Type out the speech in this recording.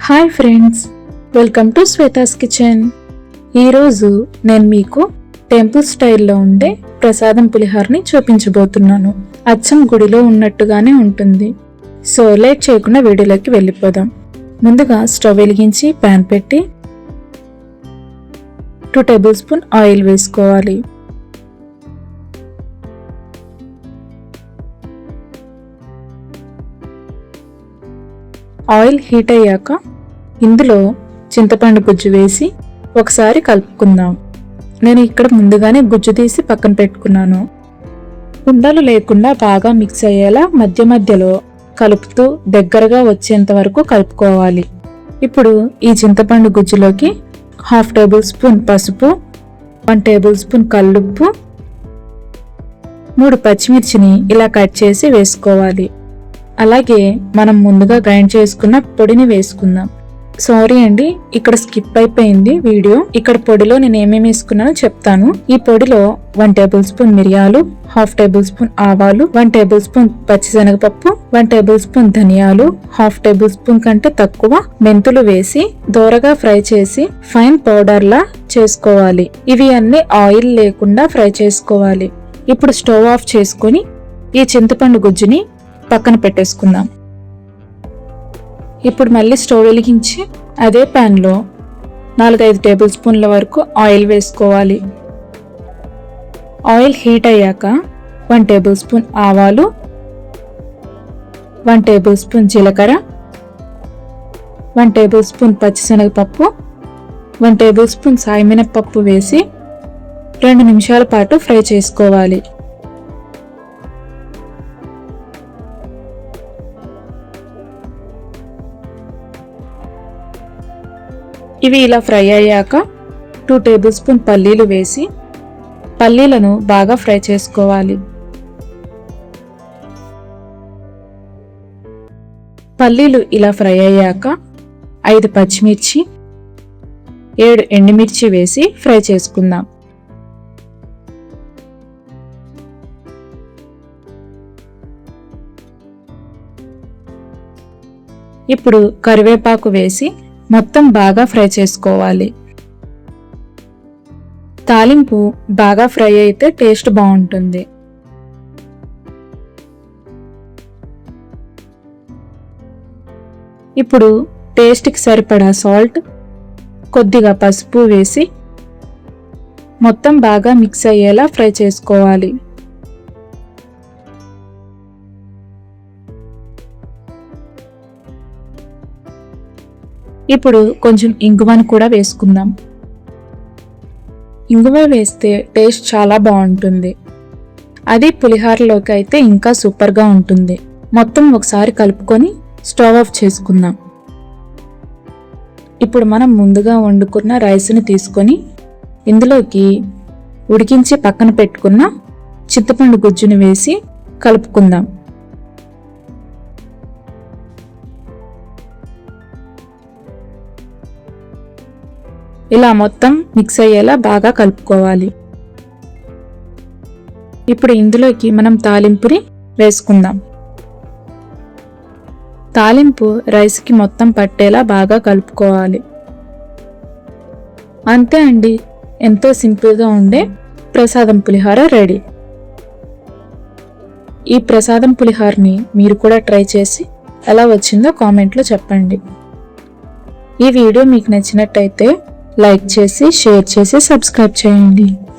Hi friends, welcome to Shweta's kitchen. ఈరోజు నేను మీకు టెంపుల్ స్టైల్లో ఉండే ప్రసాదం పులిహోరని చూపించబోతున్నాను. అచ్చం గుడిలో ఉన్నట్టుగానే ఉంటుంది. సో లేట్ చేయకుండా వీడియోలోకి వెళ్ళిపోదాం. ముందుగా స్టవ్ వెలిగించి ప్యాన్ పెట్టి 2 టేబుల్ స్పూన్ ఆయిల్ వేసుకోవాలి. ఆయిల్ హీట్ అయ్యాక ఇందులో చింతపండు గుజ్జు వేసి ఒకసారి కలుపుకుందాం. నేను ఇక్కడ ముందుగానే గుజ్జు తీసి పక్కన పెట్టుకున్నాను. ఉండలు లేకుండా బాగా మిక్స్ అయ్యేలా మధ్య మధ్యలో కలుపుతూ దగ్గరగా వచ్చేంత వరకు కలుపుకోవాలి. ఇప్పుడు ఈ చింతపండు గుజ్జులోకి 1/2 టేబుల్ స్పూన్ పసుపు, 1 టేబుల్ స్పూన్ కల్లుప్పు, 3 పచ్చిమిర్చిని ఇలా కట్ చేసి వేసుకోవాలి. అలాగే మనం ముందుగా గ్రైండ్ చేసుకున్న పొడిని వేసుకుందాం. సారీ అండి, ఇక్కడ స్కిప్ అయిపోయింది వీడియో. ఇక్కడ పొడిలో నేను ఏమేమి వేసుకున్నానో చెప్తాను. ఈ పొడిలో 1 టేబుల్ స్పూన్ మిరియాలు, 1/2 టేబుల్ స్పూన్ ఆవాలు, 1 టేబుల్ స్పూన్ పచ్చిశనగపప్పు, 1 టేబుల్ స్పూన్ ధనియాలు, 1/2 టేబుల్ స్పూన్ కంటే తక్కువ మెంతులు వేసి దోరగా ఫ్రై చేసి ఫైన్ పౌడర్ లా చేసుకోవాలి. ఇవి అన్ని ఆయిల్ లేకుండా ఫ్రై చేసుకోవాలి. ఇప్పుడు స్టవ్ ఆఫ్ చేసుకొని ఈ చింతపండు గుజ్జుని పక్కన పెట్టేసుకుందాం. ఇప్పుడు మళ్ళీ స్టవ్ వెలిగించి అదే ప్యాన్లో 4-5 టేబుల్ స్పూన్ల వరకు ఆయిల్ వేసుకోవాలి. ఆయిల్ హీట్ అయ్యాక 1 టేబుల్ స్పూన్ ఆవాలు, 1 టేబుల్ స్పూన్ జీలకర్ర, 1 టేబుల్ స్పూన్ పచ్చిశనగపప్పు, 1 టేబుల్ స్పూన్ సాయి మినపప్పు వేసి 2 నిమిషాల పాటు ఫ్రై చేసుకోవాలి. ఇవి ఇలా ఫ్రై అయ్యాక 2 టేబుల్ స్పూన్ పల్లీలు వేసి పల్లీలను బాగా ఫ్రై చేసుకోవాలి. పల్లీలు ఇలా ఫ్రై అయ్యాక 5 పచ్చిమిర్చి, 7 ఎండుమిర్చి వేసి ఫ్రై చేసుకుందాం. ఇప్పుడు కరివేపాకు వేసి మొత్తం బాగా ఫ్రై చేసుకోవాలి. తాలింపు బాగా ఫ్రై అయితే టేస్ట్ బాగుంటుంది. ఇప్పుడు టేస్ట్కి సరిపడా సాల్ట్, కొద్దిగా పసుపు వేసి మొత్తం బాగా మిక్స్ అయ్యేలా ఫ్రై చేసుకోవాలి. ఇప్పుడు కొంచెం ఇంగువను కూడా వేసుకుందాం. ఇంగువ వేస్తే టేస్ట్ చాలా బాగుంటుంది. అది పులిహోరలోకి అయితే ఇంకా సూపర్గా ఉంటుంది. మొత్తం ఒకసారి కలుపుకొని స్టవ్ ఆఫ్ చేసుకుందాం. ఇప్పుడు మనం ముందుగా వండుకున్న రైస్ని తీసుకొని ఇందులోకి ఉడికించి పక్కన పెట్టుకున్న చింతపండు గుజ్జుని వేసి కలుపుకుందాం. ఇలా మొత్తం మిక్స్ అయ్యేలా బాగా కలుపుకోవాలి. ఇప్పుడు ఇందులోకి మనం తాలింపుని వేసుకుందాం. తాలింపు రైస్కి మొత్తం పట్టేలా బాగా కలుపుకోవాలి. అంతే అండి, ఎంతో సింపుల్గా ఉండే ప్రసాదం పులిహోర రెడీ. ఈ ప్రసాదం పులిహోరని మీరు కూడా ట్రై చేసి ఎలా వచ్చిందో కామెంట్లో చెప్పండి. ఈ వీడియో మీకు నచ్చినట్టయితే లైక్ చేసి, షేర్ చేసి, సబ్స్క్రైబ్ చేయండి.